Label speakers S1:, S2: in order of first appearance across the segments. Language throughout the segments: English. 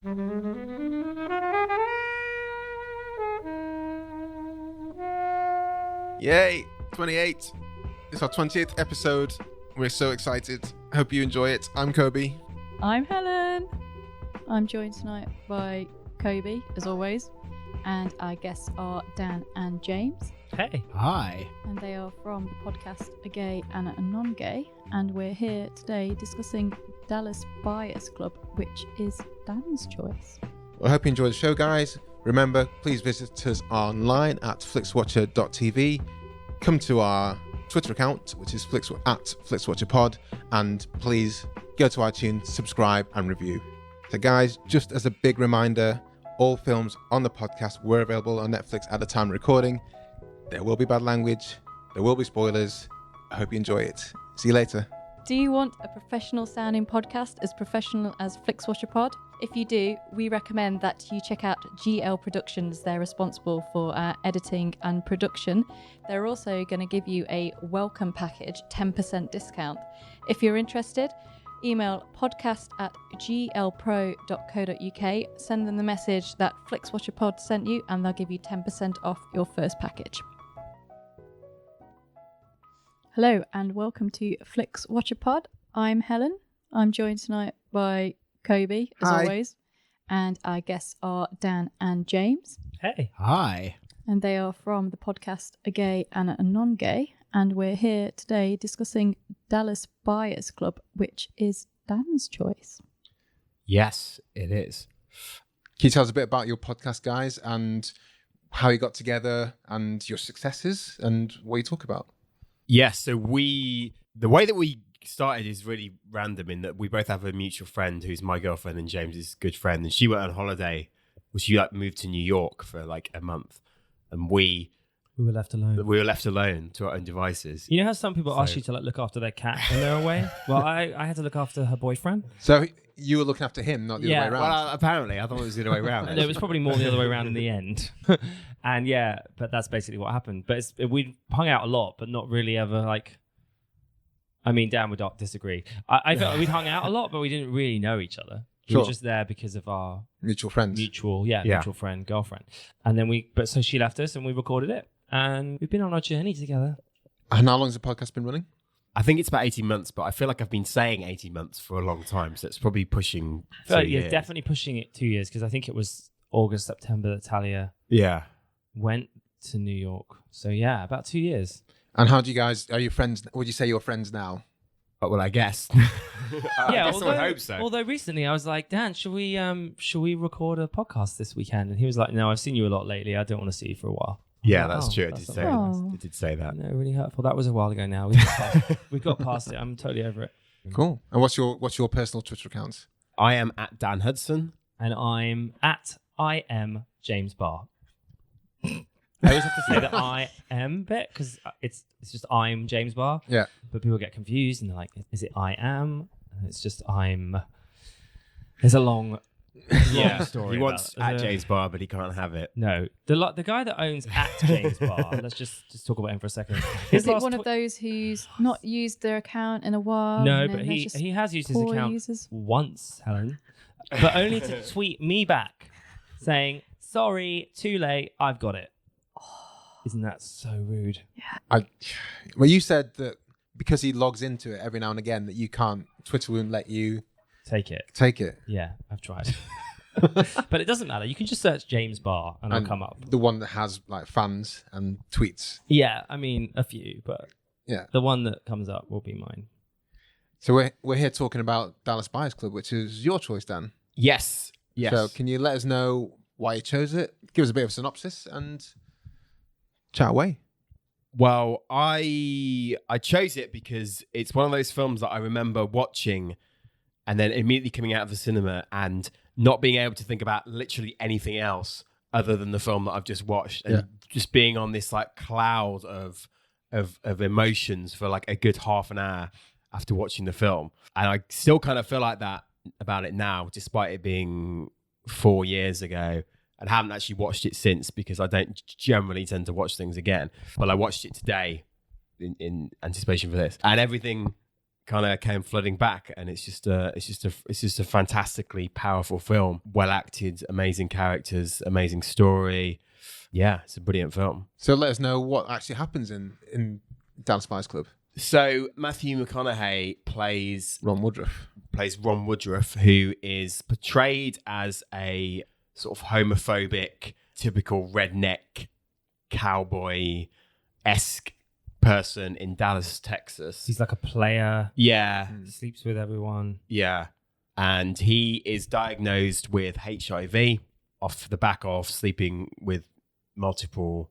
S1: Yay! 28. It's our 20th episode. We're so excited. Hope you enjoy it. I'm Kobi.
S2: I'm Helen. I'm joined tonight by Kobi, as always, and our guests are Dan and James.
S3: Hey.
S4: Hi.
S2: And they are from the podcast A Gay and a Non-Gay, and we're here today discussing Dallas Buyers Club, which is Dan's choice.
S1: Well, I hope you enjoy the show, guys. Remember, please visit us online at flixwatcher.tv. Come to our Twitter account, which is at FlixWatcherPod, and please go to iTunes, subscribe and review. So guys, just as a big reminder, all films on the podcast were available on Netflix at the time of recording. There will be bad language, there will be spoilers. I hope you enjoy it. See you later.
S2: Do you want a professional sounding podcast as professional as Flixwatcher Pod? If you do, we recommend that you check out GL Productions. They're responsible for our editing and production. They're also going to give you a welcome package, 10% discount. If you're interested, email podcast@glpro.co.uk, send them the message that Flixwatcher Pod sent you, and they'll give you 10% off your first package. Hello and welcome to Flixwatcher Pod. I'm Helen. I'm joined tonight by Kobi, as
S1: Hi.
S2: always, and our guests are Dan and James,
S3: Hey.
S4: Hi.
S2: and they are from the podcast A Gay and a Non-Gay, and we're here today discussing Dallas Buyers Club, which is Dan's choice.
S4: Yes, it is.
S1: Can you tell us a bit about your podcast, guys, and how you got together and your successes and what you talk about?
S4: Yes, so the way that we started is really random in that we both have a mutual friend who's my girlfriend and James's good friend, and she went on holiday. She moved to New York for a month, and we
S3: We were left alone.
S4: were left alone to our own devices.
S3: You know how some people ask you to look after their cat when they're away? Well, I had to look after her boyfriend.
S1: So you were looking after him, not the
S3: Yeah.
S1: other way around.
S4: Well, apparently, I thought it was the other way around.
S3: No, it was probably more the other way around in the end. And yeah, but that's basically what happened. But we hung out a lot, but not really ever I mean, Dan would not disagree. I felt we'd hung out a lot, but we didn't really know each other. We
S1: Sure.
S3: were just there because of our
S1: Mutual friends.
S3: mutual
S4: Yeah.
S3: friend, girlfriend. And then so she left us and we recorded it. And we've been on our journey together.
S1: And how long has the podcast been running?
S4: I think it's about 18 months, but I feel like I've been saying 18 months for a long time, so it's probably pushing 2
S3: You're
S4: years.
S3: definitely pushing it 2 years because I think it was August, September that Talia
S4: Yeah.
S3: went to New York. So yeah, about 2 years.
S1: And how do you guys, are you friends, would you say you're friends now?
S4: Well, I guess.
S3: Yeah,
S4: I guess I would hope so.
S3: Although recently I was like, Dan, should we record a podcast this weekend? And he was like, no, I've seen you a lot lately. I don't want to see you for a while.
S4: Yeah,
S3: Oh,
S4: that's true.
S3: that's
S4: It
S2: not
S4: did say that.
S3: No, really hurtful. That was a while ago now. We got past it. I'm totally over it.
S1: Cool. And what's your personal Twitter accounts?
S4: I am at Dan Hudson.
S3: And I'm at I am James Barr. I always have to say the I am bit because it's just I'm James Barr.
S1: Yeah.
S3: But people get confused and they're like, is it I am? And it's just I'm. There's a long story.
S4: He wants
S3: about
S4: at James Barr, but he can't have it.
S3: No, the guy that owns at James Barr. Let's just talk about him for a second.
S2: Is it one of those who's not used their account in a while?
S3: No,
S2: and
S3: but
S2: then they're
S3: he
S2: just
S3: has used his
S2: poor
S3: account
S2: users?
S3: once, Helen, but only to tweet me back saying, "Sorry, too late. I've got it." Isn't that so rude?
S1: Well, you said that because he logs into it every now and again that Twitter won't let you
S3: Take it.
S1: take it.
S3: Yeah, I've tried. But it doesn't matter. You can just search James Barr and I'll come up.
S1: The one that has fans and tweets.
S3: Yeah, I mean, a few, but
S1: Yeah.
S3: the one that comes up will be mine.
S1: So we're here talking about Dallas Buyers Club, which is your choice, Dan.
S4: Yes. Yes.
S1: So can you let us know why you chose it? Give us a bit of a synopsis and chat away.
S4: Well, I chose it because it's one of those films that I remember watching and then immediately coming out of the cinema and not being able to think about literally anything else other than the film that I've just watched, and just being on this cloud of emotions for a good half an hour after watching the film. And I still kind of feel like that about it now, despite it being 4 years ago. And haven't actually watched it since because I don't generally tend to watch things again. But I watched it today in anticipation for this. And everything kind of came flooding back, and it's just a fantastically powerful film. Well acted, amazing characters, amazing story. Yeah, it's a brilliant film.
S1: So let us know what actually happens in Dallas Buyers Club.
S4: So Matthew McConaughey plays
S1: Ron Woodruff,
S4: who is portrayed as a sort of homophobic, typical redneck cowboy-esque person in Dallas, Texas.
S3: He's like a player.
S4: Yeah.
S3: Sleeps with everyone.
S4: Yeah. And he is diagnosed with HIV off the back of sleeping with multiple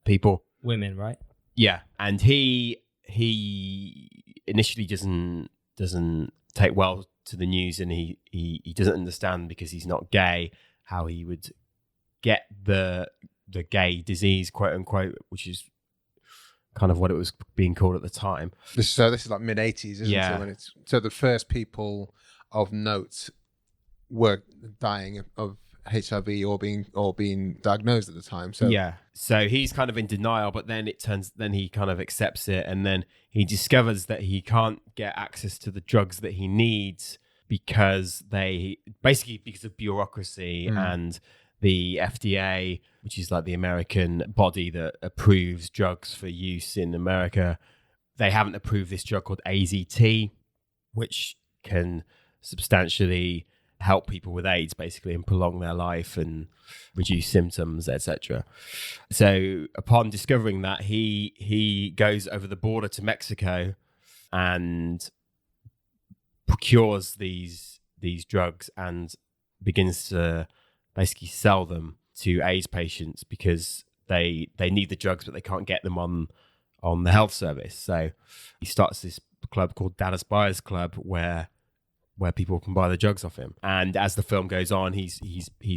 S4: people.
S3: Women, right?
S4: Yeah. And he initially doesn't take well to the news, and he doesn't understand, because he's not gay, how he would get the gay disease, quote unquote, which is kind of what it was being called at the time.
S1: This is like mid-80s, isn't it? So the first people of note were dying of HIV or being diagnosed at the time. So
S4: yeah. So he's kind of in denial, but then he kind of accepts it, and then he discovers that he can't get access to the drugs that he needs because of bureaucracy and the FDA, which is like the American body that approves drugs for use in America. They haven't approved this drug called AZT, which can substantially help people with AIDS, basically, and prolong their life and reduce symptoms, etc. So upon discovering that, he goes over the border to Mexico and procures these drugs and begins to basically sell them to AIDS patients, because they need the drugs but they can't get them on the health service. So he starts this club called Dallas Buyers Club where people can buy the drugs off him. And as the film goes on, he's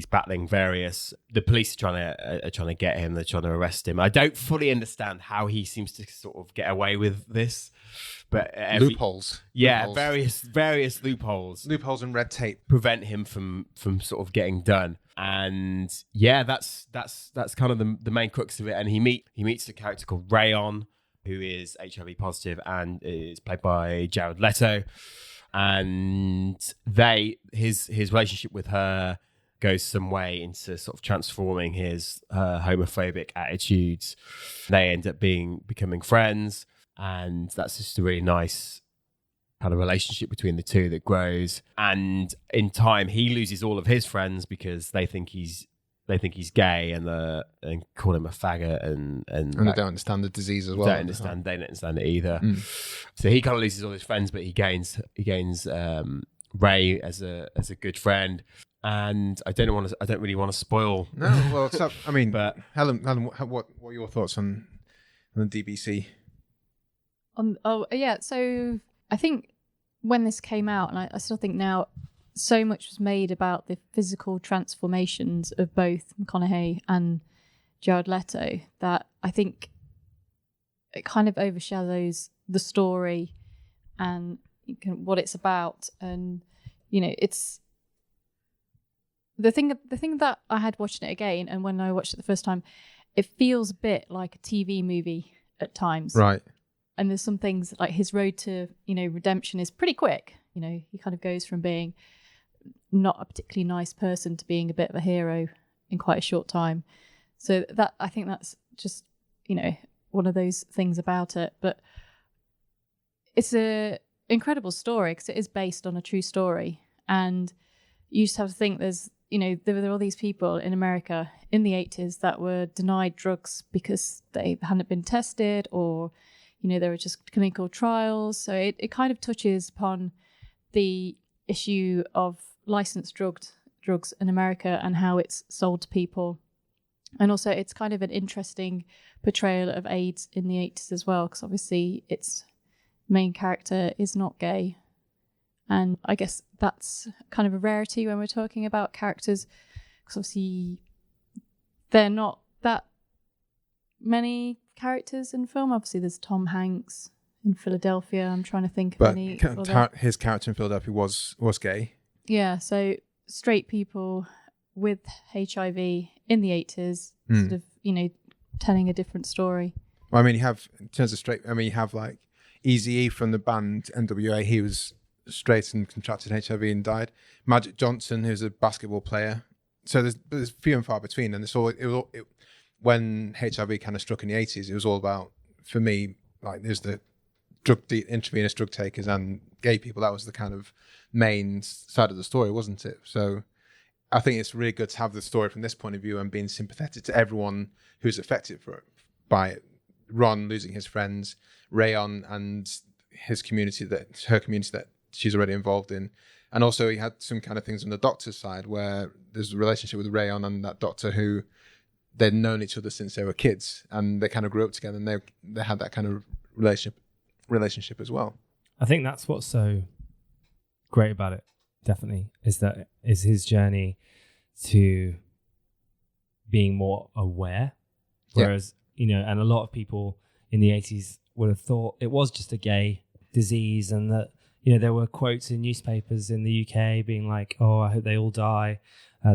S4: battling the police are trying to get him. They're trying to arrest him. I don't fully understand how he seems to sort of get away with this, but
S1: loopholes.
S4: Yeah,
S1: loopholes.
S4: various loopholes
S1: and red tape
S4: prevent him from sort of getting done. And yeah, that's kind of the main crux of it. And he meets a character called Rayon, who is HIV positive and is played by Jared Leto. And his relationship with her goes some way into sort of transforming his homophobic attitudes. They end up becoming friends, and that's just a really nice kind of relationship between the two that grows. And in time, he loses all of his friends because they think he's gay and call him a faggot and
S1: they don't understand the disease as well.
S4: They don't understand it either. So he kind of loses all his friends, but he gains Ray as a good friend. And I don't really want to spoil.
S1: No, well, but Helen, what are your thoughts on the DBC?
S2: So I think when this came out, and I still think now, so much was made about the physical transformations of both McConaughey and Jared Leto that I think it kind of overshadows the story and what it's about. And it's the thing that I had watching it again, and when I watched it the first time, it feels a bit like a TV movie at times,
S1: right?
S2: And there's some things like his road to redemption is pretty quick. He kind of goes from being not a particularly nice person to being a bit of a hero in quite a short time. So that, I think that's just, one of those things about it. But it's a incredible story because it is based on a true story. And you just have to think there were all these people in America in the 80s that were denied drugs because they hadn't been tested, or, there were just clinical trials. So it kind of touches upon the issue of licensed drugs in America and how it's sold to people. And also it's kind of an interesting portrayal of AIDS in the 80s as well, because obviously its main character is not gay. And I guess that's kind of a rarity when we're talking about characters, because obviously they're not that many characters in film. Obviously there's Tom Hanks in Philadelphia. I'm trying to think of any other.
S1: His character in Philadelphia was gay.
S2: Yeah, so straight people with HIV in the 80s, sort of, telling a different story.
S1: Well, I mean, you have, in terms of straight, you have like Eazy-E from the band NWA, he was straight and contracted HIV and died. Magic Johnson, who's a basketball player. So there's few and far between, and when HIV kind of struck in the 80s, it was all about, for me, like there's the intravenous drug takers and gay people. That was the kind of main side of the story, wasn't it? So I think it's really good to have the story from this point of view and being sympathetic to everyone who's affected by it. Ron losing his friends, Rayon and her community that she's already involved in. And also he had some kind of things on the doctor's side where there's a relationship with Rayon and that doctor who they'd known each other since they were kids, and they kind of grew up together, and they had that kind of relationship as well.
S3: I think that's what's so great about it, definitely, is his journey to being more aware. Whereas, and a lot of people in the 80s would have thought it was just a gay disease, and that, there were quotes in newspapers in the UK being like, oh, I hope they all die.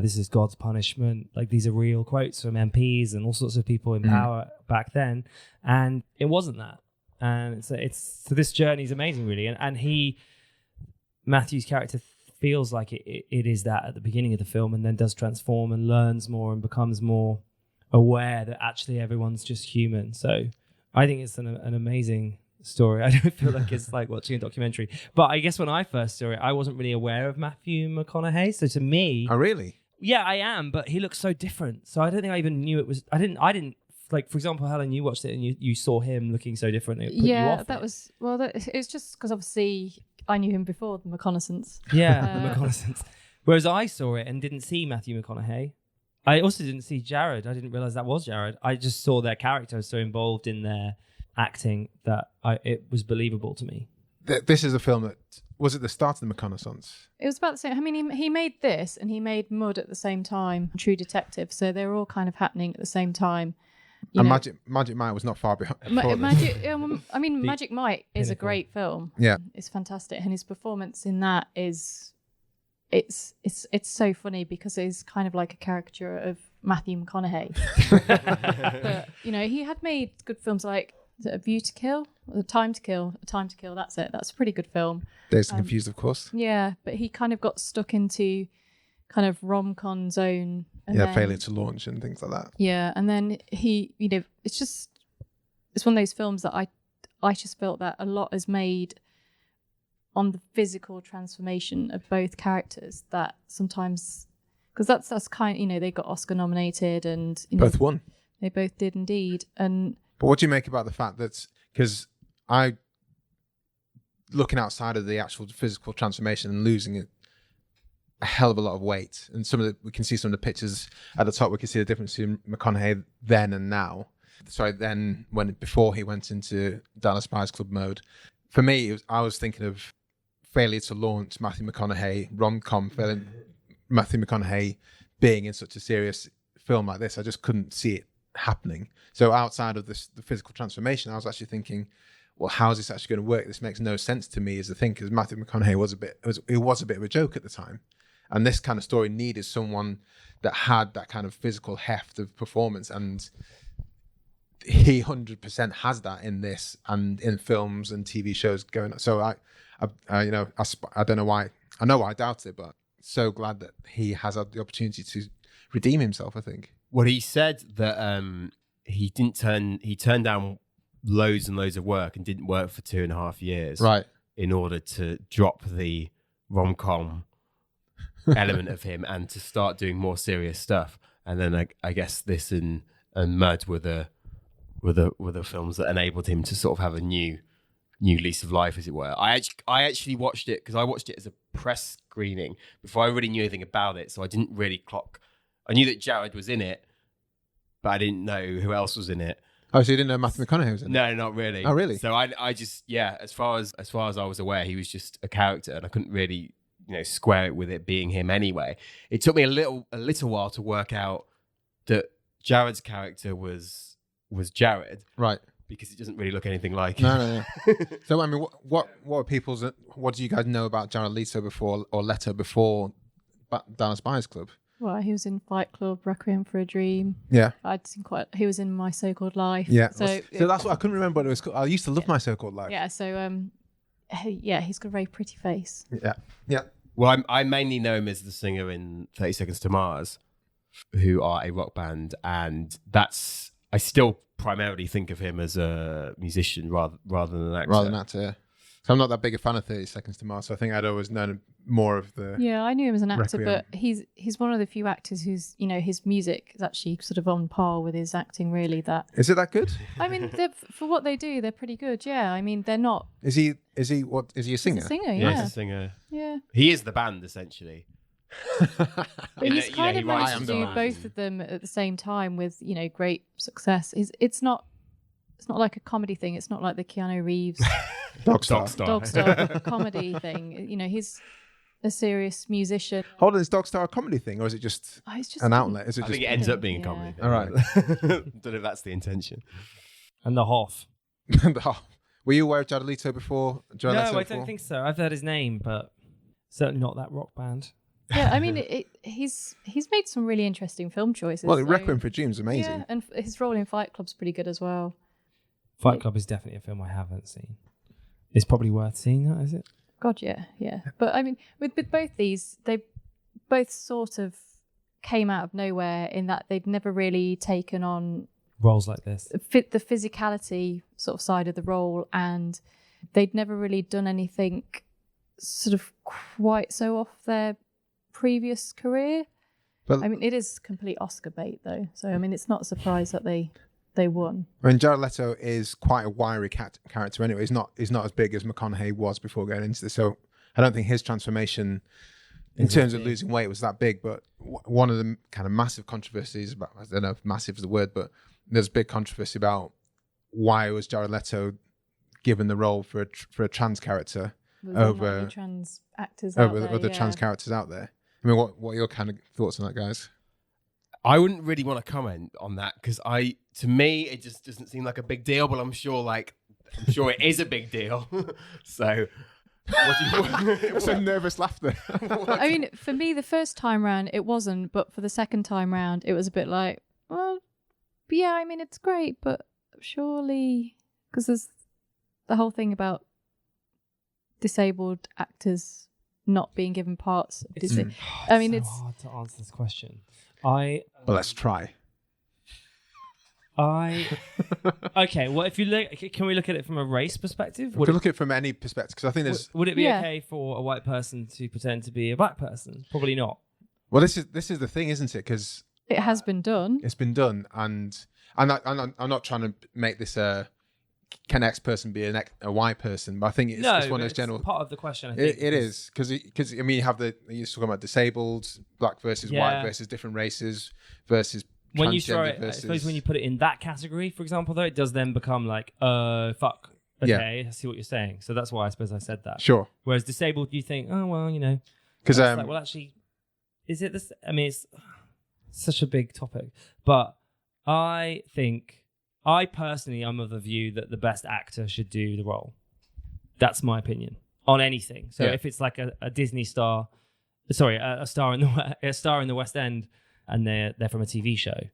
S3: This is God's punishment. Like, these are real quotes from MPs and all sorts of people in power back then. And it wasn't that. And so this journey is amazing, really. And Matthew's character feels like it is that at the beginning of the film, and then does transform and learns more and becomes more aware that actually everyone's just human. So I think it's an amazing story. I don't feel like it's like watching a documentary. But I guess when I first saw it, I wasn't really aware of Matthew McConaughey. So to me...
S1: Oh, really?
S3: Yeah, I am, but he looks so different. So I don't think I even knew it was... I didn't like, for example, Helen, you watched it and you saw him looking so different. It put you off
S2: that
S3: it.
S2: was... Well, it's just because obviously I knew him before The Reconnaissance.
S3: Yeah, The Reconnaissance. Whereas I saw it and didn't see Matthew McConaughey. I also didn't see Jared. I didn't realise that was Jared. I just saw their character so involved in their acting that it was believable to me.
S1: This is a film that... Was it the start of The Reconnaissance?
S2: It was about the same. I mean, he made this and he made Mud at the same time, True Detective. So they were all kind of happening at the same time.
S1: And Magic Mike was not far behind.
S2: Magic Mike is a great film.
S1: Yeah.
S2: It's fantastic. And his performance in that is... It's so funny because it's kind of like a caricature of Matthew McConaughey. But, he had made good films like A View to Kill, or A Time to Kill, that's it. That's a pretty good film.
S1: Days Confused, of course.
S2: Yeah, but he kind of got stuck into kind of rom-com zone. And
S1: failure to launch and things like that.
S2: Yeah, and then he, it's one of those films that I just felt that a lot is made on the physical transformation of both characters, that sometimes, because that's kind of, they got Oscar nominated and
S1: both won.
S2: They both did indeed. And
S1: but what do you make about the fact that, because looking outside of the actual physical transformation and losing a hell of a lot of weight, and we can see some of the pictures at the top, we can see the difference between McConaughey then and now. Sorry, then before he went into Dallas Buyers Club mode. For me, I was thinking of failure to launch, Matthew McConaughey, rom-com, Matthew McConaughey being in such a serious film like this. I just couldn't see it happening. So outside of the physical transformation, I was actually thinking, well, how is this actually going to work? This makes no sense to me as a thing, because Matthew McConaughey was a bit of a joke at the time. And this kind of story needed someone that had that kind of physical heft of performance, and he 100% has that in this and in films and TV shows going on. So I don't know why. I know why I doubt it, but so glad that he has had the opportunity to redeem himself, I think.
S4: Well, he said that he turned down loads and loads of work and didn't work for 2.5 years.
S1: Right.
S4: In order to drop the rom-com element of him and to start doing more serious stuff. And then I guess this and Mud were the films that enabled him to sort of have a new lease of life, as it were. I actually watched it because I watched it as a press screening before I really knew anything about it, so I didn't really clock. I knew that Jared was in it, but I didn't know who else was in it.
S1: Oh, so you didn't know Matthew McConaughey was in it?
S4: No, not really.
S1: Oh, really? So
S4: I just, as far as I was aware, he was just a character, and I couldn't really square it with it being him anyway. It took me a little while to work out that Jared's character was Jared,
S1: right?
S4: Because it doesn't really look anything like
S1: him. No. So I mean, what do you guys know about Jared Leto before Dallas Buyers Club?
S2: Well, he was in Fight Club, Requiem for a Dream.
S1: Yeah.
S2: He was in My So-Called Life.
S1: Yeah.
S2: So
S1: that's what I couldn't remember what it was called. I used to love My So-Called Life.
S2: Yeah. So he's got a very pretty face.
S1: Yeah. Yeah.
S4: Well, I mainly know him as the singer in 30 Seconds to Mars, who are a rock band, and I still primarily think of him as a musician rather than an actor.
S1: Yeah. So I'm not that big a fan of 30 Seconds to Mars, so I think I'd always known more of the...
S2: Yeah, I knew him as an actor,
S1: Requiem.
S2: but he's one of the few actors whose, his music is actually sort of on par with his acting, really. That
S1: Is it that good?
S2: I mean, for what they do, they're pretty good, yeah. I mean, they're not...
S1: Is he a singer?
S2: He's a singer,
S4: Yeah,
S2: yeah.
S4: he's a singer.
S2: Yeah.
S4: He is the band, essentially.
S2: But he's kind of managed to do both of them at the same time with, great success. It's not like a comedy thing. It's not like the Keanu Reeves Dogstar comedy thing. He's a serious musician.
S1: Hold on, is Dogstar a comedy thing, or is it just,
S2: It's just
S1: an outlet? Is it
S4: I
S1: just...
S4: think it ends up being a comedy. Thing.
S1: All right.
S4: Don't know if that's the intention.
S3: And the Hoff.
S1: Were you aware of Jared Leto before? Jared Leto
S3: No, I
S1: before?
S3: don't think so. I've heard his name, but certainly not that rock band.
S2: Yeah, I mean, he's made some really interesting film choices.
S1: Well,
S2: so-
S1: Requiem for a Dream is amazing.
S2: Yeah, and his role in Fight Club's pretty good as well.
S3: Fight Club is definitely a film I haven't seen. It's probably worth seeing that, is it?
S2: God, yeah. But I mean, with both these, they both sort of came out of nowhere in that they'd never really taken on
S3: Roles like this.
S2: the physicality sort of side of the role, and they'd never really done anything sort of quite so off their previous career.
S1: But
S2: I mean, it is complete Oscar bait, though. So I mean, it's not a surprise that they won.
S1: I mean, Jared Leto is quite a wiry character anyway. He's not as big as McConaughey was before going into this. So I don't think his transformation in terms of losing weight was that big. But one of the kind of massive controversies about, I don't know if massive is the word, but there's big controversy about why was Jared Leto given the role for a trans character over
S2: trans actors
S1: over
S2: out there,
S1: other trans characters out there. I mean, what are your kind of thoughts on that, guys?
S4: I wouldn't really want to comment on that because to me, it just doesn't seem like a big deal, but I'm sure it is a big deal. So,
S1: Some nervous laughter.
S2: I mean, for me, the first time round, it wasn't, but for the second time round, it was a bit like, well, yeah, I mean, it's great, but surely, because there's the whole thing about disabled actors not being given parts. I mean, it's
S3: hard to answer this question. Well,
S1: let's try.
S3: Okay. Well, if you look, can we look at it from a race perspective?
S1: We can look at it from any perspective, because I think there's...
S3: Would it be okay for a white person to pretend to be a black person? Probably not.
S1: Well, this is the thing, isn't it? Because
S2: it has been done.
S1: it's been done, and I'm not trying to make this can X person be a Y person, but I think it's one of those general...
S3: part of the question, I think.
S1: It is, because I mean, you're talking about disabled, black versus white versus different races versus
S3: when you throw it,
S1: versus...
S3: I suppose when you put it in that category, for example, though, it does then become like, fuck. Okay, I see what you're saying. So that's why I suppose I said that.
S1: Sure.
S3: Whereas disabled, you think, oh, well,
S1: Because
S3: like, well, actually, is it this? I mean, it's such a big topic. But I personally, I'm of the view that the best actor should do the role. That's my opinion on anything. So if it's like a Disney star, a star in the West End, and they're from a TV show,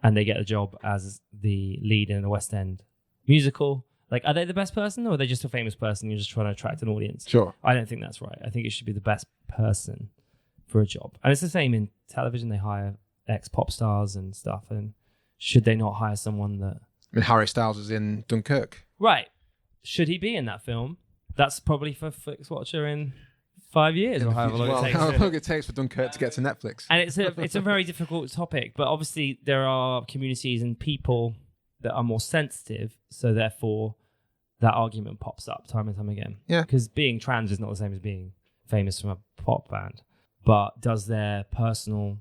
S3: and they get a job as the lead in a West End musical, like, are they the best person, or are they just a famous person you're just trying to attract an audience?
S1: Sure.
S3: I don't think that's right. I think it should be the best person for a job. And it's the same in television. They hire ex-pop stars and stuff, and should they not hire someone that...
S1: I mean, Harry Styles was in Dunkirk.
S3: Right. Should he be in that film? That's probably for Flixwatcher in 5 years, or however long it takes.
S1: How long it takes for Dunkirk to get to Netflix.
S3: And it's a very difficult topic, but obviously there are communities and people that are more sensitive, so therefore that argument pops up time and time again.
S1: Yeah.
S3: Because being trans is not the same as being famous from a pop band. But does their personal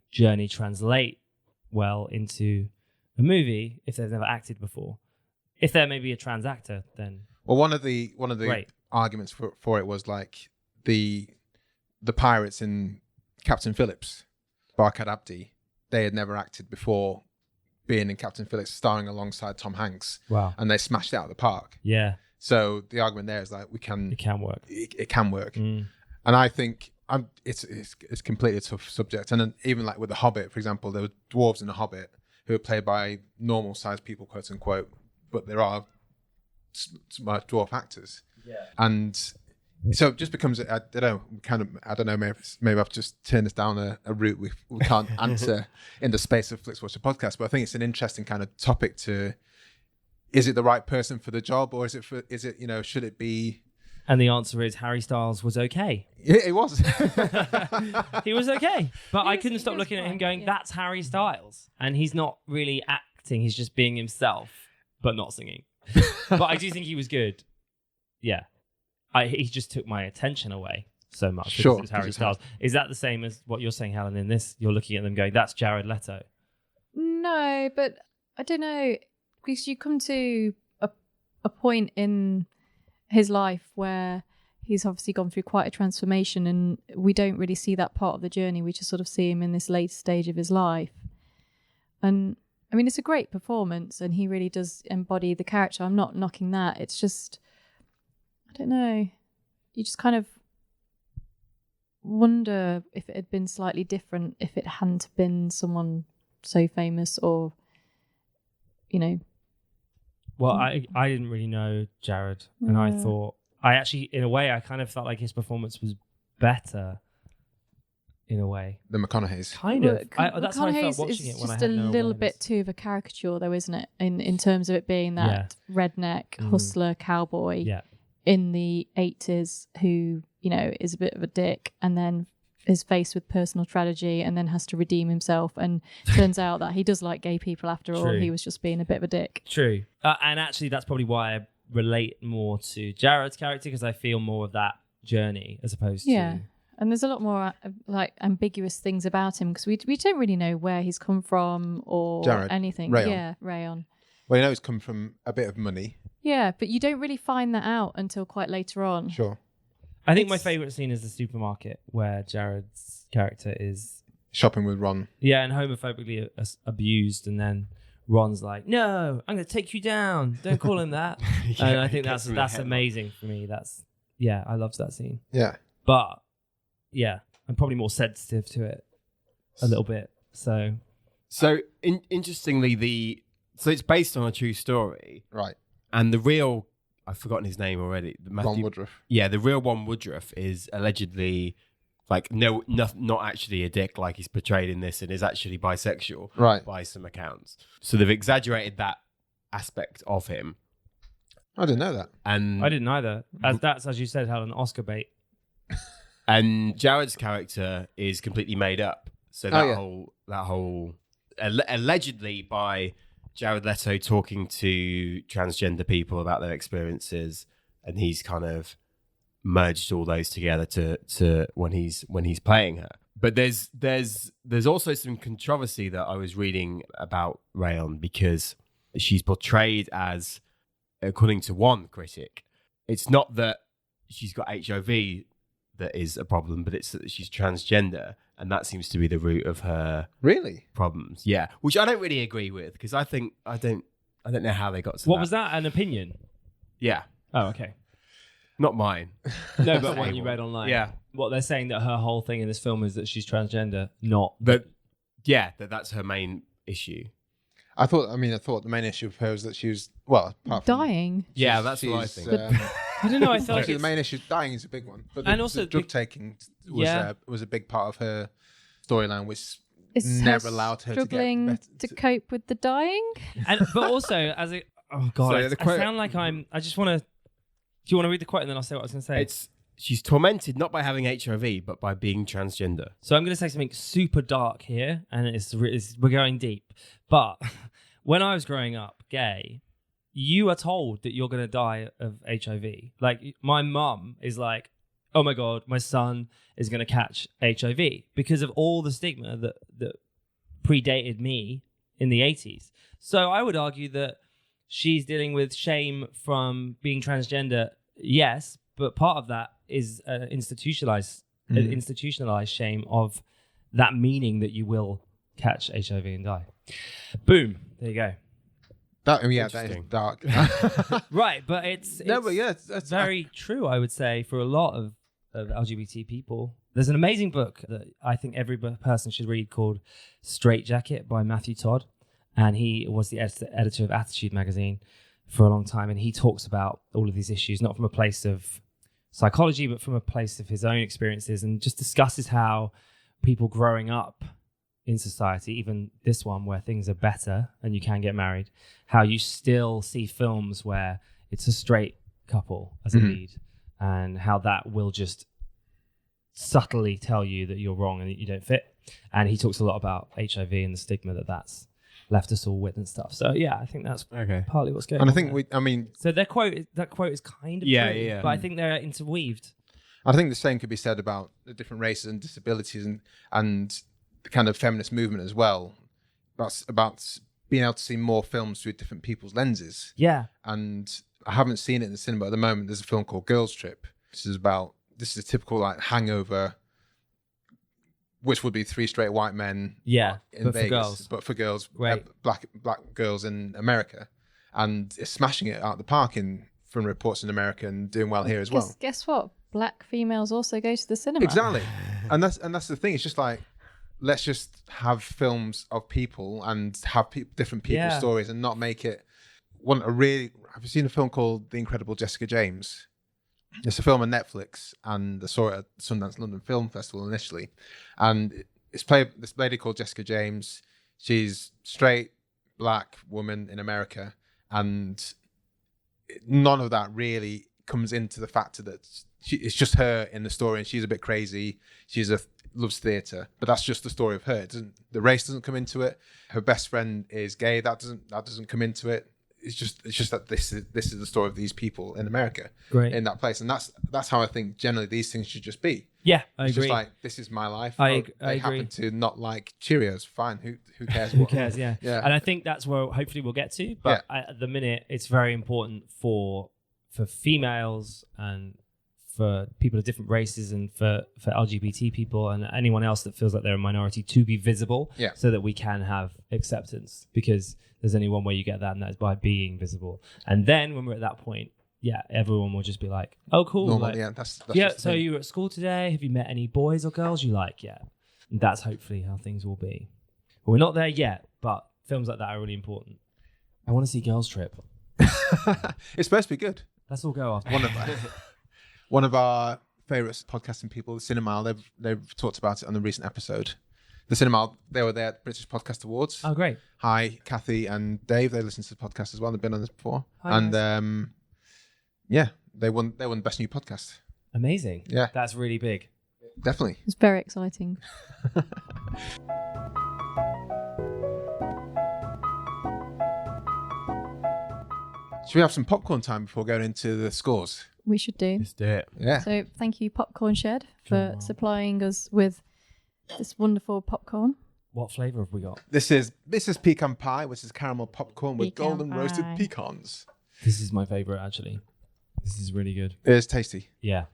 S3: journey translate well into a movie if they've never acted before? If they're maybe a trans actor, then...
S1: Well, one of the
S3: Right.
S1: arguments for it was like the pirates in Captain Phillips, Barkad Abdi, they had never acted before being in Captain Phillips, starring alongside Tom Hanks.
S3: Wow.
S1: And they smashed it out of the park.
S3: Yeah.
S1: So the argument there is like, it can work.
S3: It can work.
S1: It can work.
S3: Mm.
S1: And I think it's completely a tough subject. And then even like with The Hobbit, for example, there were dwarves in The Hobbit who are played by normal sized people, quote unquote, but there are smart dwarf actors. Yeah. And so it just becomes, I don't know, maybe I've just turned us down a route we can't answer in the space of Flixwatcher podcast, but I think it's an interesting kind of topic to, is it the right person for the job, or should it be?
S3: And the answer is Harry Styles was okay.
S1: Yeah, it was.
S3: He was okay. But I couldn't stop looking at him going, that's Harry Styles. And he's not really acting, he's just being himself, but not singing. But I do think he was good. Yeah. He just took my attention away so much.
S1: Sure.
S3: It's Harry Styles. Is that the same as what you're saying, Helen, in this? You're looking at them going, that's Jared Leto.
S2: No, but I don't know. Because you come to a point in his life where he's obviously gone through quite a transformation, and we don't really see that part of the journey. We just sort of see him in this late stage of his life. And I mean, it's a great performance, and he really does embody the character. I'm not knocking that. It's just, I don't know. You just kind of wonder if it had been slightly different if it hadn't been someone so famous, or, you know.
S3: Well, I didn't really know Jared, and I thought, in a way, I kind of felt like his performance was better, in a way.
S1: The McConaughey's.
S3: Kind of. That's how I felt
S2: McConaughey's
S3: watching it when I
S2: just
S3: had
S2: a
S3: no
S2: little
S3: awareness.
S2: bit too of a caricature, though, isn't it? In terms of it being that redneck hustler cowboy in the 80s who, you know, is a bit of a dick, and then is faced with personal tragedy and then has to redeem himself, and turns out that he does like gay people after all. He was just being a bit of a dick.
S3: True. And actually that's probably why I relate more to Jared's character, because I feel more of that journey as opposed to...
S2: And there's a lot more like ambiguous things about him, because we don't really know where he's come from or anything.
S1: Rayon.
S2: Yeah, Rayon.
S1: Well, you know, he's come from a bit of money.
S2: Yeah, but you don't really find that out until quite later on.
S1: Sure.
S3: I think my favourite scene is the supermarket where Jared's character is...
S1: shopping with Ron.
S3: Yeah, and homophobically abused, and then Ron's like, no, I'm going to take you down. Don't call him that. And I think that's amazing for me. I loved that scene.
S1: Yeah.
S3: But, yeah, I'm probably more sensitive to it a little bit. So
S4: interestingly, so it's based on a true story.
S1: Right.
S4: And the real... I've forgotten his name already.
S1: Ron Woodruff.
S4: Yeah, the real Ron Woodruff is allegedly not actually a dick like he's portrayed in this, and is actually bisexual by some accounts. So they've exaggerated that aspect of him.
S1: I didn't know that.
S3: And I didn't either. That's, as you said, Helen, Oscar bait.
S4: And Jared's character is completely made up. So that whole allegedly by Jared Leto talking to transgender people about their experiences, and he's kind of merged all those together to when he's playing her. But there's also some controversy that I was reading about Rayon, because she's portrayed as, according to one critic, it's not that she's got HIV that is a problem, but it's that she's transgender, and that seems to be the root of her problems. Yeah, which I don't really agree with, because I don't know how they got to that.
S3: What was that? An opinion?
S4: Yeah.
S3: Oh, okay.
S4: Not mine.
S3: No, but one you read online.
S4: Yeah.
S3: What they're saying, that her whole thing in this film is that she's transgender, not...
S4: But yeah, that's her main issue.
S1: I thought the main issue of her was that she was, well, apart from...
S2: dying.
S4: Yeah, that's what I think.
S3: I don't know, I feel like
S1: the main issue, dying is a big one. But
S3: and also
S1: the drug taking was a big part of her storyline, which
S2: Is
S1: never
S2: her
S1: allowed her
S2: struggling to cope with the dying.
S3: But also, as a... Oh, God, I sound like I just want to... Do you want to read the quote and then I'll say what I was going to say?
S4: She's tormented not by having HIV, but by being transgender.
S3: So I'm going to say something super dark here, and we're going deep. But when I was growing up gay, you are told that you're going to die of HIV. Like, my mum is like, oh my God, my son is going to catch HIV, because of all the stigma that predated me in the 80s. So I would argue that she's dealing with shame from being transgender, yes, but part of that is institutionalized shame of that meaning that you will catch HIV and die. Boom. There you go.
S1: That is dark.
S3: Right, but it's
S1: that's
S3: very true, I would say, for a lot of LGBT people. There's an amazing book that I think every person should read called Straight Jacket by Matthew Todd. And he was the editor of Attitude magazine for a long time. And he talks about all of these issues, not from a place of psychology, but from a place of his own experiences, and just discusses how people growing up in society, even this one where things are better and you can get married, how you still see films where it's a straight couple as a lead, and how that will just subtly tell you that you're wrong and that you don't fit. And he talks a lot about HIV and the stigma that that's left us all with and stuff. So yeah, I think that's partly what's going on.
S1: And I think
S3: so that quote is kind of true, but I think they're interweaved.
S1: I think the same could be said about the different races and disabilities and the kind of feminist movement as well. About being able to see more films through different people's lenses.
S3: Yeah.
S1: And I haven't seen it in the cinema at the moment. There's a film called Girls Trip. This is a typical like hangover, which would be 3 straight white men.
S3: Yeah,
S1: in
S3: but
S1: Vegas,
S3: for girls.
S1: But for girls,
S3: Great.
S1: Black girls in America, and it's smashing it out the park from reports in America and doing well here as well.
S2: Guess what? Black females also go to the cinema.
S1: Exactly, and that's the thing. It's just like, let's just have films of people and have different people's stories and not make it. Have you seen a film called The Incredible Jessica James? It's a film on Netflix, and I saw it at Sundance London Film Festival initially. And it's played this lady called Jessica James. She's straight, black woman in America, and none of that really comes into the factor that it's just her in the story, and she's a bit crazy. Loves theatre, but that's just the story of her. The race doesn't come into it. Her best friend is gay. That doesn't come into it. It's just that this is the story of these people in America, in that place, and that's how I think generally these things should just be.
S3: Yeah, I agree.
S1: It's just like, this is my life.
S3: I
S1: agree. Happen to not like Cheerios. Fine, who cares?
S3: Who cares? Yeah.
S1: Yeah.
S3: And I think that's where hopefully we'll get to. But at the minute, it's very important for females and for people of different races and for LGBT people and anyone else that feels like they're a minority to be visible, so that we can have acceptance, because there's only one way you get that, and that is by being visible. And then when we're at that point, everyone will just be like, oh, cool.
S1: Normal,
S3: like,
S1: that's
S3: so you were at school today? Have you met any boys or girls you like? Yeah. And that's hopefully how things will be. But we're not there yet, but films like that are really important. I want to see Girls Trip.
S1: It's supposed to be good.
S3: Let's all go after.
S1: One of our favourite podcasting people, the Cinema, they've talked about it on the recent episode. The Cinema, they were there at the British Podcast Awards.
S3: Oh, great.
S1: Hi, Kathy and Dave. They listen to the podcast as well. They've been on this before.
S3: Hi,
S1: and
S3: guys.
S1: they won the best new podcast.
S3: Amazing.
S1: Yeah.
S3: That's really big.
S1: Definitely.
S2: It's very exciting.
S1: Should we have some popcorn time before going into the scores?
S2: We should do.
S4: Let's do it.
S1: Yeah.
S2: So thank you, Popcorn Shed, for supplying us with this wonderful popcorn.
S3: What flavour have we got?
S1: This is pecan pie, which is caramel popcorn with
S2: Pecan
S1: golden roasted
S2: pie.
S1: pecans.
S3: This is my favourite, actually. This is really good.
S1: It is tasty.
S3: Yeah.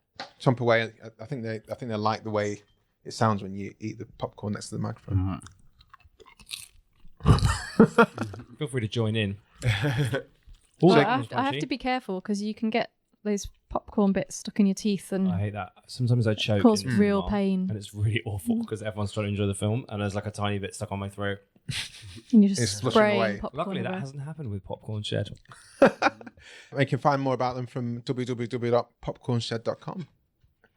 S1: Chomp away. I think they like the way it sounds when you eat the popcorn next to the microphone.
S3: Feel free to join in.
S2: Well, I have to be careful because you can get those popcorn bits stuck in your teeth and
S3: I hate that. Sometimes I choke.
S2: cause
S3: in the
S2: real
S3: cinema,
S2: pain.
S3: And it's really awful because everyone's trying to enjoy the film and there's like a tiny bit stuck on my throat.
S2: And you're just
S1: It's flushing away.
S2: spraying popcorn.
S3: Luckily, that
S2: everywhere.
S3: hasn't happened with Popcorn Shed.
S1: You can find more about them from www.popcornshed.com.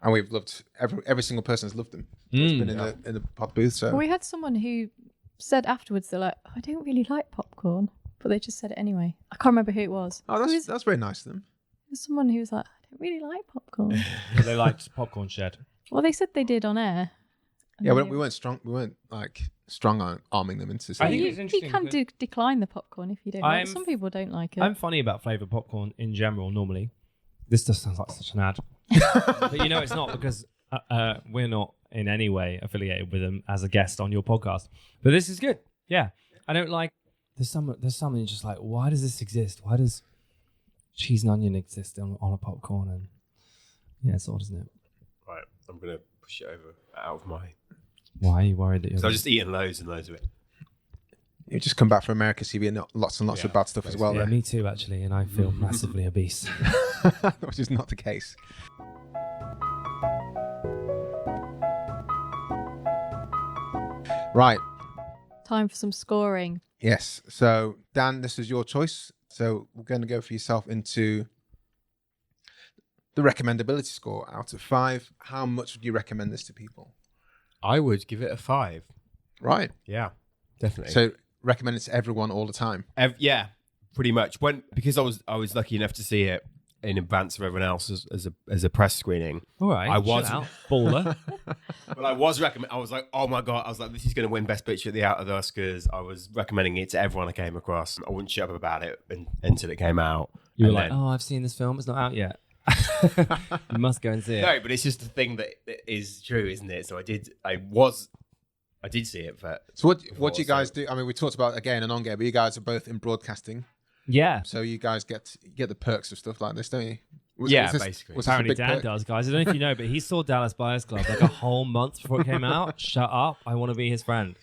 S1: And we've loved every single person has loved them. It's been in the pod booth. So
S2: Well, we had someone who said afterwards, they're like, I don't really like popcorn, but they just said it anyway. I can't remember who it was.
S1: oh, that's very nice of them.
S2: It was someone who was like, I don't really like popcorn.
S3: But they liked Popcorn Shed.
S2: Well, they said they did on air. And
S1: Yeah,
S2: they-
S1: we weren't strong. We weren't like strong on arming them into.
S3: I
S1: saying-
S3: think
S2: you,
S3: it's interesting
S2: you can
S3: because-
S2: decline the popcorn if you don't like
S3: I'm-
S2: it. Some people don't like it.
S3: I'm funny about flavoured popcorn in general, normally. This just sounds like such an ad. But you know it's not because we're not in any way affiliated with them as a guest on your podcast. But this is good. Yeah. I don't like... There's something just like, why does this exist? Why does cheese and onion exist on a popcorn? And yeah, it's odd, isn't it?
S4: Right, I'm going to push it over out of my...
S3: Why are you worried that you're...
S4: So I've just eaten loads and loads of it.
S1: You just come back from America, so you eate lots and lots of bad stuff as well,
S3: Yeah,
S1: there.
S3: me too, actually. And I feel massively obese.
S1: Which is not the case. Right.
S2: Time for some scoring.
S1: Yes. So, Dan, this is your choice. So, we're going to go for yourself into the recommendability score out of 5. How much would you recommend this to people?
S4: I would give it a 5.
S1: Right.
S4: Yeah, definitely.
S1: So, recommend it to everyone all the time.
S4: Yeah, pretty much. Because I was lucky enough to see it in advance of everyone else as a press screening.
S3: All right.
S4: I was
S3: shut out. Baller.
S4: But I was I was like, oh my god! I was like, this is going to win Best Picture at the Oscars. I was recommending it to everyone I came across. I wouldn't shut up about it until it came out.
S3: You were
S4: And
S3: like,
S4: then-
S3: oh, I've seen this film. It's not out yet. You must go and see it.
S4: no, but it's just a thing that is true, isn't it? So I did see it.
S1: So, what do you guys do? I mean, we talked about again and on game, but you guys are both in broadcasting.
S3: Yeah.
S1: So, you guys get the perks of stuff like this, don't you?
S4: Basically.
S1: Was this a
S3: Apparently
S1: big
S3: Dan
S1: perk?
S3: does, guys. I don't know if you know, but he saw Dallas Buyers Club like a whole month before it came out. Shut up. I want to be his friend.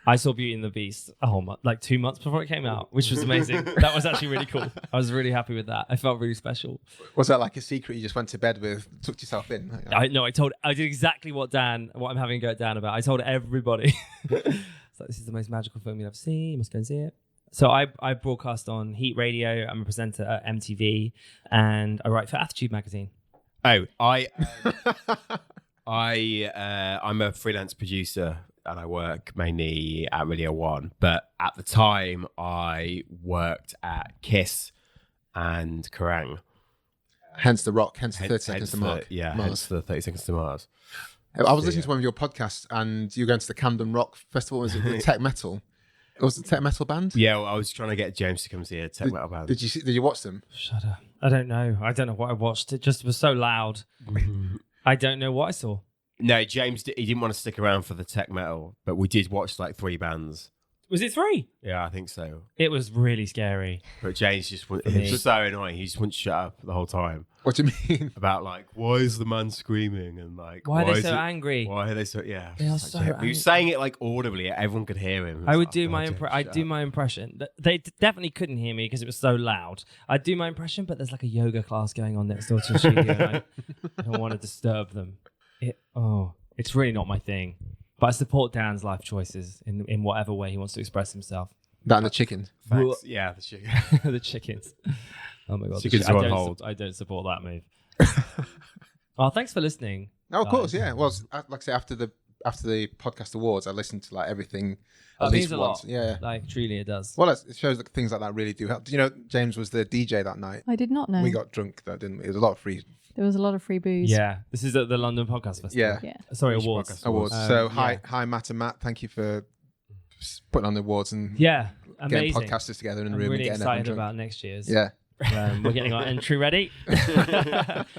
S3: I saw Beauty and the Beast a whole month, like 2 months before it came out, which was amazing. That was actually really cool. I was really happy with that. I felt really special.
S1: Was that like a secret you just went to bed with, tucked yourself in?
S3: I did exactly what I'm having a go at Dan about. I told everybody. So this is the most magical film you'll ever see. You must go and see it. So I broadcast on Heat Radio. I'm a presenter at MTV, and I write for Attitude magazine.
S4: Oh, I'm a freelance producer and I work mainly at Radio 1. But at the time, I worked at Kiss and Kerrang.
S1: Hence the Rock, hence the 30 Seconds to Mars.
S4: Hence the 30 Seconds to Mars.
S1: I was listening to one of your podcasts and you were going to the Camden Rock Festival. Was it the Tech Metal? It was the Tech Metal band?
S4: Yeah, well, I was trying to get James to come see a Tech Metal band.
S1: Did you watch them?
S3: Shut up. I don't know. I don't know what I watched. It just was so loud. I don't know what I saw.
S4: No, James, he didn't want to stick around for the Tech Metal, but we did watch like 3 bands.
S3: Was it 3?
S4: Yeah, I think so.
S3: It was really scary.
S4: But James just it was so annoying. He just wouldn't shut up the whole time.
S1: What do you mean?
S4: About like, why is the man screaming? And like,
S3: Why are they
S4: is
S3: so
S4: it-
S3: angry?
S4: Why are they so? Yeah,
S3: They are
S4: It's
S3: so
S4: like, He
S3: angry.
S4: was saying it like audibly, everyone could hear him.
S3: I would
S4: It's
S3: do
S4: like,
S3: my
S4: oh, James,
S3: I'd
S4: shut
S3: do
S4: up.
S3: my impression. They definitely couldn't hear me because it was so loud. I'd do my impression, but there's like a yoga class going on next door to the studio. And I don't want to disturb them. It's really not my thing. But I support Dan's life choices in whatever way he wants to express himself.
S1: That and the chicken.
S4: Facts. Yeah, the chicken.
S3: The chickens. Oh my god,
S4: Chickens
S3: I
S4: are on
S3: don't
S4: hold.
S3: I don't support that move. Oh, thanks for listening.
S1: Oh, of course, yeah. Well, like I say, after the podcast awards, I listened to like everything at
S3: It
S1: least
S3: means a
S1: once.
S3: lot.
S1: Yeah.
S3: Like truly, it does.
S1: Well, it shows that things like that really do help. Do you know James was the DJ that night?
S2: I did not know.
S1: We got drunk, though, didn't we? It was a lot of free
S2: There was a lot of free booze.
S3: Yeah, this is at the London Podcast Festival.
S1: Yeah.
S2: Yeah.
S3: Sorry,
S4: Which
S3: awards.
S4: podcast?
S1: awards.
S3: Um,
S1: So
S3: yeah.
S1: hi, Matt and Matt. Thank you for putting on the awards and
S3: Yeah,
S1: getting
S3: amazing.
S1: podcasters together in a
S3: I'm
S1: room
S3: really
S1: and getting everyone
S3: excited
S1: drunk.
S3: about next year's.
S1: Yeah.
S3: We're getting our entry ready.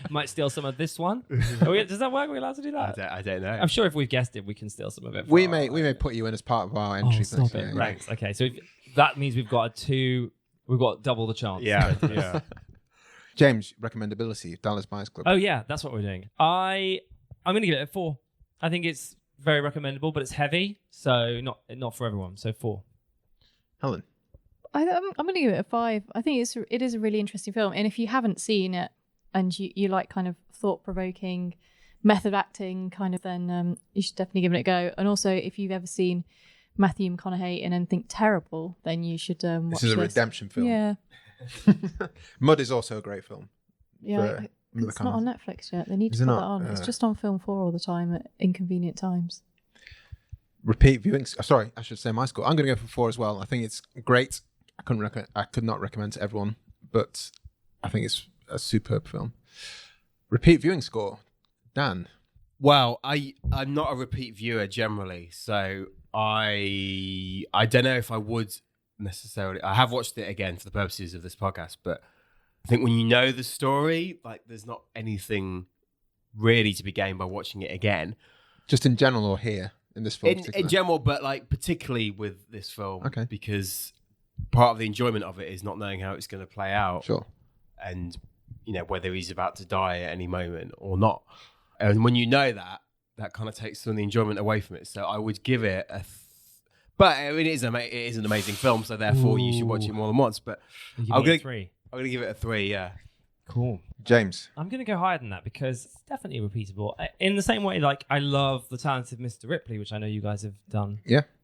S3: Might steal some of this one. Does that work? Are we allowed to do that?
S4: I don't know.
S3: I'm sure if we've guessed it, we can steal some of it.
S1: We may put you in as part of our entry.
S3: Stop
S1: thing,
S3: it.
S1: yeah.
S3: Thanks. Okay, so that means we've got double the chance.
S4: Yeah, yeah.
S1: James, recommendability, Dallas Buyers Club.
S3: Oh yeah, that's what we're doing. I'm going to give it a 4. I think it's very recommendable, but it's heavy, so not for everyone. So 4.
S1: Helen.
S2: I'm going to give it a 5. I think it is a really interesting film, and if you haven't seen it and you like kind of thought-provoking method acting kind of, then you should definitely give it a go. And also, if you've ever seen Matthew McConaughey in anything terrible, then you should watch
S1: This is a redemption film.
S2: Yeah,
S1: Mud is also a great film.
S2: yeah.
S1: For
S2: It's not on Netflix yet. They need
S1: Is
S2: to
S1: it
S2: put
S1: not?
S2: that on. It's just on Film 4 all the time at inconvenient times.
S1: Repeat viewing. Sorry, I should say my score. I'm going to go for 4 as well. I think it's great. I could not recommend to everyone, but I think it's a superb film. Repeat viewing score, Dan.
S4: Well, I'm not a repeat viewer generally, so I don't know if I would necessarily. I have watched it again for the purposes of this podcast, but I think when you know the story, like there's not anything really to be gained by watching it again.
S1: Just in general or here in this film?
S4: In general, but like particularly with this film,
S1: Okay.
S4: because part of the enjoyment of it is not knowing how it's going to play out,
S1: Sure.
S4: and whether he's about to die at any moment or not. And when you know that kind of takes some of the enjoyment away from it. So I would give it but I mean, it is an amazing film, so therefore you should watch it more than once. But
S3: You
S4: I'm
S3: give it
S4: gonna
S3: a 3.
S4: I'm gonna give it a 3. Yeah.
S3: Cool.
S1: James.
S3: I'm going to go higher than that because it's definitely repeatable. In the same way, like, I love The Talented Mr. Ripley, which I know you guys have done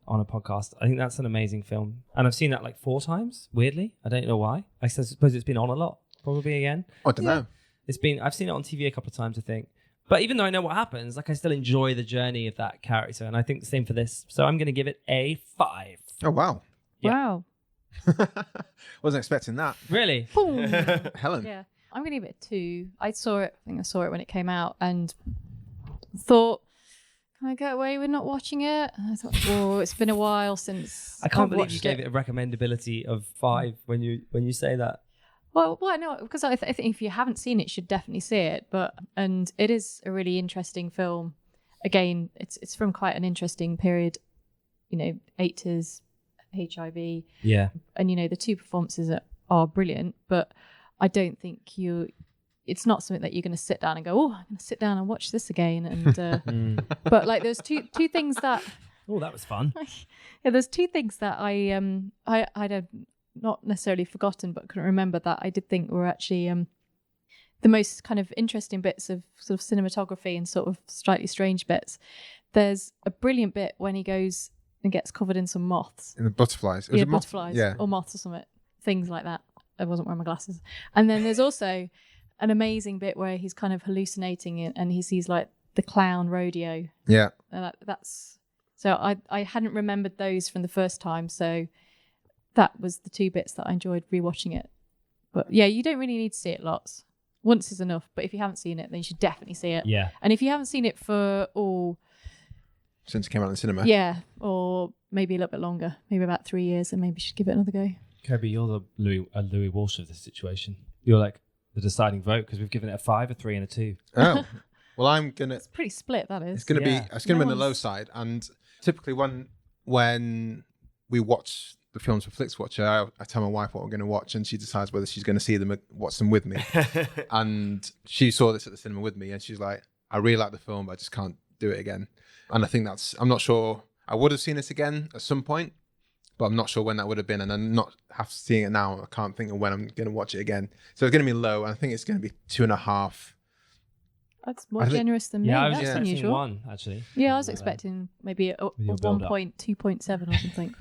S3: on a podcast. I think that's an amazing film. And I've seen that like 4 times, weirdly. I don't know why. I suppose it's been on a lot, probably again.
S1: I don't know.
S3: I've seen it on TV a couple of times, I think. But even though I know what happens, like, I still enjoy the journey of that character. And I think the same for this. So I'm going to give it a 5.
S1: Oh, wow.
S3: Yeah.
S2: Wow.
S1: Wasn't expecting that.
S3: Really?
S1: Helen.
S2: Yeah. I'm going to give it a 2. I think I saw it when it came out and thought, can I get away with not watching it? And I thought, whoa, it's been a while since
S3: I can't
S2: I've
S3: believe you
S2: watched
S3: gave it a recommendability of 5 when you say that.
S2: Well, no, because I think if you haven't seen it, you should definitely see it. And it is a really interesting film. Again, it's from quite an interesting period, 80s, HIV.
S3: Yeah.
S2: And, the 2 performances are brilliant, but I don't think it's not something that you're going to sit down and go, oh, I'm going to sit down and watch this again. And but like there's two things that.
S3: Oh, that was fun.
S2: Yeah, there's 2 things that I'd not necessarily forgotten, but couldn't remember that I did think were actually the most kind of interesting bits of sort of cinematography and sort of slightly strange bits. There's a brilliant bit when he goes and gets covered in some moths.
S1: In the butterflies.
S2: Yeah, butterflies or moths or something. Things like that. I wasn't wearing my glasses. And then there's also an amazing bit where he's kind of hallucinating and he sees like the clown rodeo.
S1: Yeah.
S2: And so I hadn't remembered those from the first time. So that was the 2 bits that I enjoyed rewatching it. But yeah, you don't really need to see it lots. Once is enough. But if you haven't seen it, then you should definitely see it.
S3: Yeah.
S2: And if you haven't seen it for
S1: since it came out in the cinema.
S2: Yeah, or maybe a little bit longer, maybe about 3 years, then maybe you should give it another go.
S3: Kobi, you're the Louis Walsh of this situation. You're like the deciding vote because we've given it a 5, a 3, and a 2.
S1: Oh, well, I'm gonna.
S2: It's pretty split. That is.
S1: It's gonna be. It's gonna be on the low
S2: one's-
S1: side. And typically, when we watch the films for Flixwatcher, I tell my wife what we're going to watch, and she decides whether she's going to see them, watch them with me. And she saw this at the cinema with me, and she's like, "I really like the film, but I just can't do it again." And I think I'm not sure. I would have seen this again at some point, but I'm not sure when that would have been. And I'm not half seeing it now. I can't think of when I'm going to watch it again. So it's going to be low. And I think it's going to be 2.5.
S2: That's more generous than me.
S3: Yeah, I was
S2: That's
S3: expecting
S2: unusual.
S3: 1 actually.
S2: Yeah, I was expecting maybe a
S3: With your build-up.
S2: 1.2.7 or something.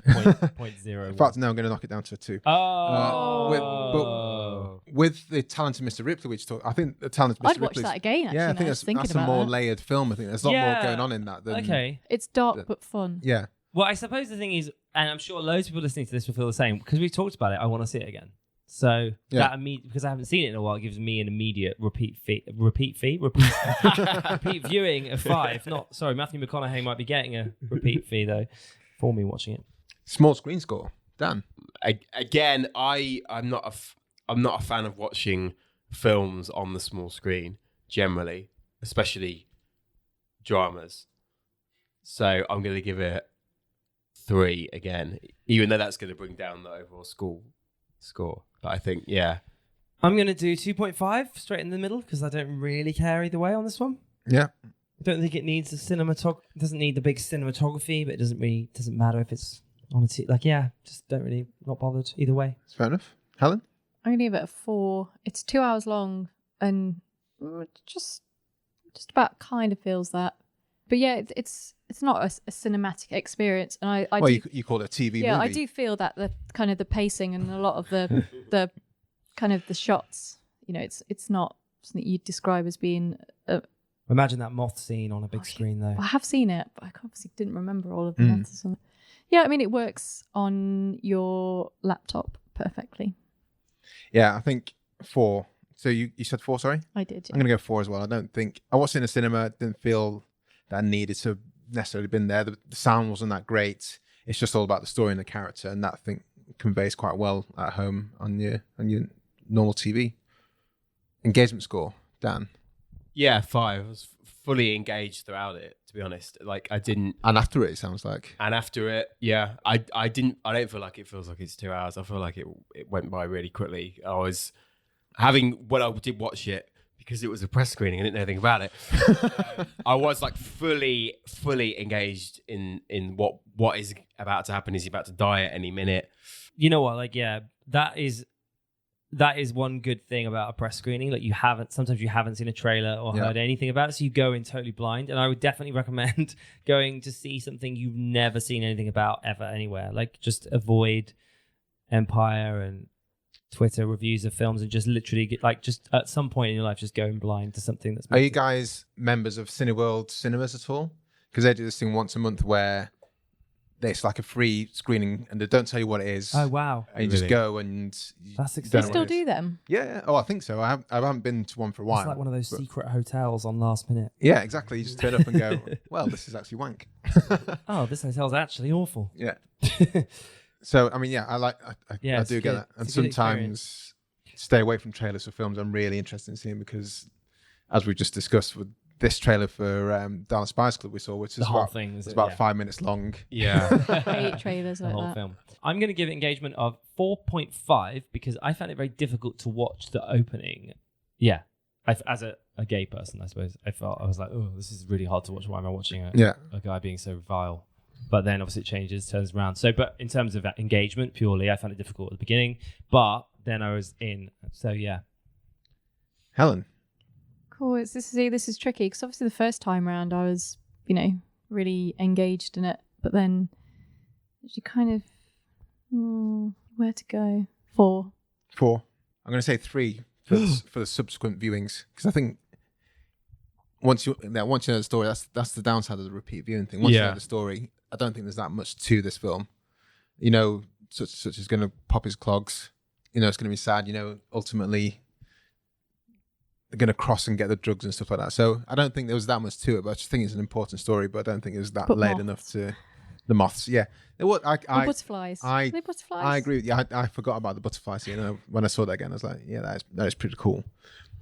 S3: Point
S1: In fact, no, I'm going to knock it down to a 2. With the Talented Mr. Ripley, which I think the Talented Mr.
S2: I'd watch
S1: Ripley's-
S2: that again. Actually,
S1: Yeah, I
S2: now
S1: think
S2: I was thinking
S1: that's a
S2: about
S1: more
S2: that.
S1: layered film. I think there's a lot more going on in that. Than,
S3: Okay.
S2: It's dark but fun.
S1: Yeah.
S3: Well, I suppose the thing is, and I'm sure loads of people listening to this will feel the same because we've talked about it. I want to see it again. So because I haven't seen it in a while, it gives me an immediate repeat viewing of 5. Matthew McConaughey might be getting a repeat fee though for me watching it.
S1: Small screen score. Dan.
S4: Again, I'm not a fan of watching films on the small screen generally, especially dramas. So I'm going to give it 3 again, even though that's going to bring down the overall score. But I think,
S3: I'm going to do 2.5 straight in the middle because I don't really care either way on this one.
S1: Yeah.
S3: I don't think it needs It doesn't need the big cinematography, but it doesn't matter if it's on a just don't really, not bothered either way.
S1: That's fair enough. Helen?
S2: I'm going to give it a 4. It's 2 hours long and just about kind of feels that. But yeah, it's not a cinematic experience, and
S1: you call it a TV movie.
S2: I do feel that the kind of the pacing and a lot of the kind of the shots, it's not something you'd describe as being.
S3: Imagine that moth scene on a big screen, though.
S2: I have seen it, but I obviously didn't remember all of the moths or something. Yeah, I mean, it works on your laptop perfectly.
S1: Yeah, I think 4. So you said 4, sorry?
S2: I did. Yeah.
S1: I'm going to go 4 as well. I watched it in the cinema, didn't feel that I needed to have necessarily been there. The sound wasn't that great. It's just all about the story and the character, and that I think conveys quite well at home on your normal TV. Engagement score, Dan.
S4: Yeah, 5. I was fully engaged throughout it, to be honest. Like I didn't.
S1: And after it sounds like.
S4: And after it, yeah, I don't feel like it feels like it's 2 hours. I feel like it went by really quickly. I was when I did watch it, because it was a press screening, I didn't know anything about it. I was like fully engaged in what is about to happen. Is he about to die at any minute?
S3: You know what? That is that is one good thing about a press screening. Like sometimes you haven't seen a trailer or heard anything about it, so you go in totally blind. And I would definitely recommend going to see something you've never seen anything about ever anywhere. Like just avoid Empire and Twitter reviews of films and just literally get just at some point in your life just going blind to something that's.
S1: Are you guys members of Cineworld Cinemas at all? Because they do this thing once a month where it's like a free screening and they don't tell you what it is.
S3: Oh wow!
S1: And you just go and
S3: that's
S2: They
S3: exciting.
S2: still do them.
S1: Yeah. Oh, I think so. I haven't been to one for a while.
S3: It's like one of those secret hotels on last minute.
S1: Yeah, exactly. You just turn up and go, well, this is actually wank.
S3: Oh, this hotel's actually awful.
S1: Yeah. So, I mean, yeah, I do get that. And sometimes stay away from trailers for films I'm really interested in seeing because, as we just discussed with this trailer for Dallas Buyers Club we saw, which is about 5 minutes long.
S4: Yeah.
S2: I hate trailers like
S3: the whole
S2: that.
S3: film. I'm going to give it engagement of 4.5 because I found it very difficult to watch the opening. Yeah. As a gay person, I suppose, I was like, oh, this is really hard to watch. Why am I watching a guy being so vile? But then obviously it changes, turns around. So, but in terms of that engagement purely, I found it difficult at the beginning. But then I was in. So, yeah.
S1: Helen?
S2: Cool. This is tricky because obviously the first time round I was, really engaged in it. But then you kind of, where to go? 4.
S1: I'm going to say 3 for the subsequent viewings because I think once you know the story, that's the downside of the repeat viewing thing. Once you know the story, I don't think there's that much to this film. Such is going to pop his clogs. It's going to be sad. Ultimately they're going to cross and get the drugs and stuff like that. So I don't think there was that much to it, but I just think it's an important story. But I don't think it was that laid enough to the moths. Yeah,
S2: butterflies.
S1: Are they
S2: butterflies?
S1: I agree with you. I forgot about the butterflies. When I saw that again, I was like, yeah, that is pretty cool.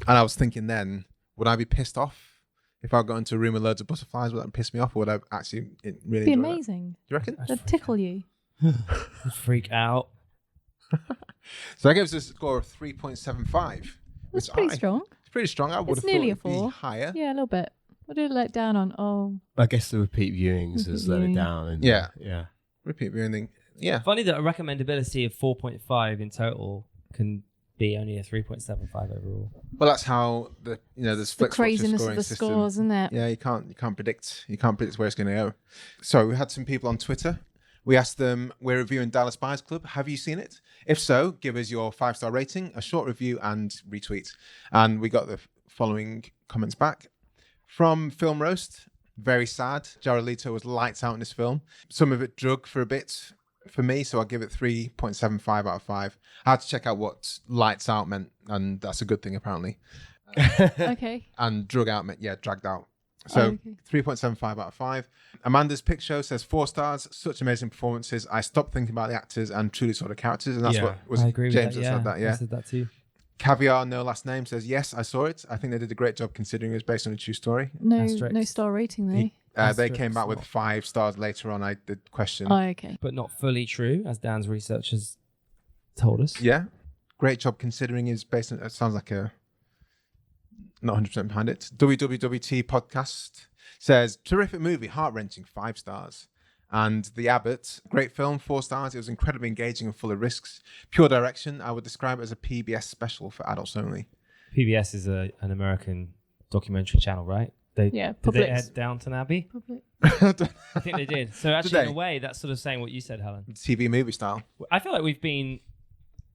S1: And I was thinking then, would I be pissed off if I got into a room with loads of butterflies? Would that piss me off, or would I actually really
S2: be
S1: enjoy
S2: amazing?
S1: That? Do you reckon?
S2: That'd tickle you.
S3: I'd freak out.
S1: So that gives us a score of 3.75.
S2: That's pretty strong.
S1: It's pretty strong. I would
S2: It's
S1: have
S2: nearly
S1: thought
S2: a 4.
S1: Be higher.
S2: Yeah, a little bit. What did it let down on? Oh,
S4: I guess the repeat viewings has let it down. And
S1: Yeah.
S4: Yeah.
S1: Repeat viewing thing. Yeah.
S3: Funny that a recommendability of 4.5 in total can be only a 3.75 overall.
S1: Well, that's how there's
S2: the
S1: Flixwatcher
S2: craziness
S1: scoring
S2: of the
S1: system.
S2: scores, isn't it?
S1: Yeah, you can't predict where it's going to go. So we had some people on Twitter. We asked them, we're reviewing Dallas Buyers Club. Have you seen it? If so, give us your 5-star rating, a short review, and retweet. And we got the following comments back. From Film Roast, very sad. Jared Leto was lights out in this film. Some of it drug for a bit for me, so I'll give it 3.75 out of 5. I had to check out what lights out meant, and that's a good thing, apparently.
S2: Okay.
S1: And drug out meant, dragged out. So 3.75 out of 5. Amanda's Pick Show says 4 stars. Such amazing performances. I stopped thinking about the actors and truly saw the characters. And that's what was
S3: I agree
S1: James
S3: with
S1: that said that. Yeah.
S3: I said that too.
S1: Caviar, no last name, says yes, I saw it. I think they did a great job considering it was based on a true story.
S2: No star rating though.
S1: They came back with 5 stars later on. I did question.
S2: Oh, okay.
S3: But not fully true, as Dan's research has told us.
S1: Yeah, great job considering it's based on. It sounds like a not 100% behind it. WWWT podcast says terrific movie, heart wrenching, 5 stars. And The Abbot, great film, 4 stars. It was incredibly engaging and full of risks. Pure direction. I would describe it as a PBS special for adults only.
S3: PBS is an American documentary channel, right? Did they add Downton Abbey? I think they did. So actually, in a way, that's sort of saying what you said, Helen.
S1: TV movie style.
S3: I feel like we've been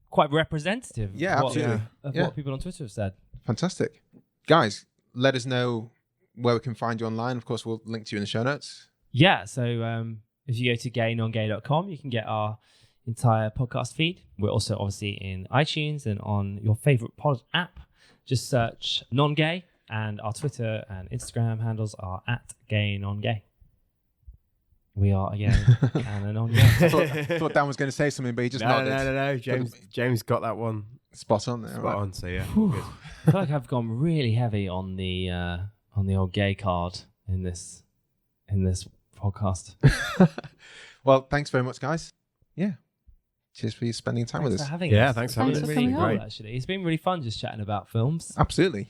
S3: quite representative
S1: absolutely.
S3: of what people on Twitter have said.
S1: Fantastic. Guys, let us know where we can find you online. Of course, we'll link to you in the show notes.
S3: Yeah, so if you go to gaynongay.com, you can get our entire podcast feed. We're also obviously in iTunes and on your favorite pod app. Just search Non-Gay, and our Twitter and Instagram handles are @gaynongay. We are again and a non-gay.
S1: I thought Dan was going to say something, but he just nodded.
S4: No. James got that one
S1: spot on there.
S4: Spot on. So yeah,
S3: good. I feel like I've gone really heavy on the old gay card in this podcast.
S1: Well, thanks very much, guys. Yeah. Cheers for you spending time with us.
S3: Thanks for having us.
S4: Thanks for having us.
S3: It's been really cool, actually. It's been really fun just chatting about films.
S1: Absolutely.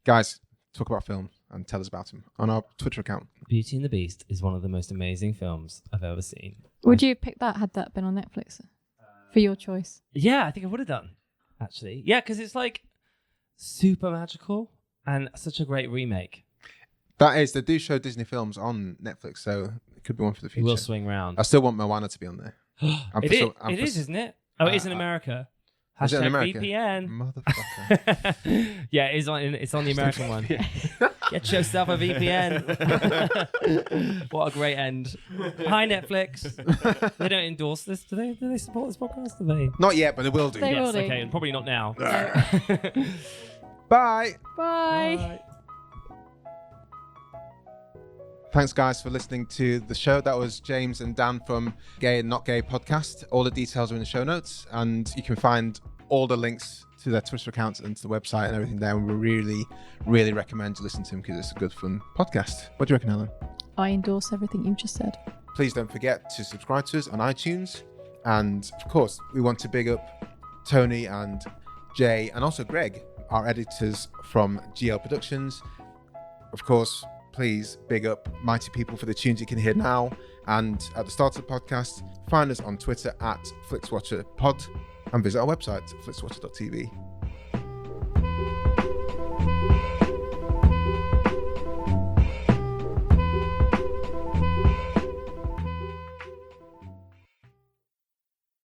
S1: Guys, talk about film and tell us about them on our Twitter account.
S3: Beauty and the Beast is one of the most amazing films I've ever seen.
S2: Would you have picked that had that been on Netflix for your choice?
S3: Yeah, I think I would have done. actually. Yeah, because it's like super magical and such a great remake.
S1: That is, they do show Disney films on Netflix, so it could be one for the
S3: It
S1: future.
S3: will swing round.
S1: I still want Moana to be on there.
S3: It is, isn't it? Oh, it is in America.
S1: Is it in
S3: Hashtag
S1: America?
S3: VPN.
S1: Motherfucker.
S3: Yeah, it's on the American one. Get yourself a VPN. What a great end. Hi, Netflix. They don't endorse this, do they? Do they support this podcast? Do they?
S1: Not yet, but they will do.
S2: They
S3: Yes,
S2: will do.
S3: okay, and probably not now.
S1: Bye.
S2: Bye.
S1: Thanks, guys, for listening to the show. That was James and Dan from Gay and Not Gay podcast. All the details are in the show notes, and you can find all the links to their Twitter accounts and to the website and everything there. And we really, really recommend you listen to them because it's a good, fun podcast. What do you reckon, Helen?
S2: I endorse everything you just said.
S1: Please don't forget to subscribe to us on iTunes. And of course, we want to big up Tony and Jay and also Greg, our editors from GL Productions. Of course, please big up Mighty People for the tunes you can hear now. And at the start of the podcast, find us on Twitter at FlixWatcherPod and visit our website, flixwatcher.tv.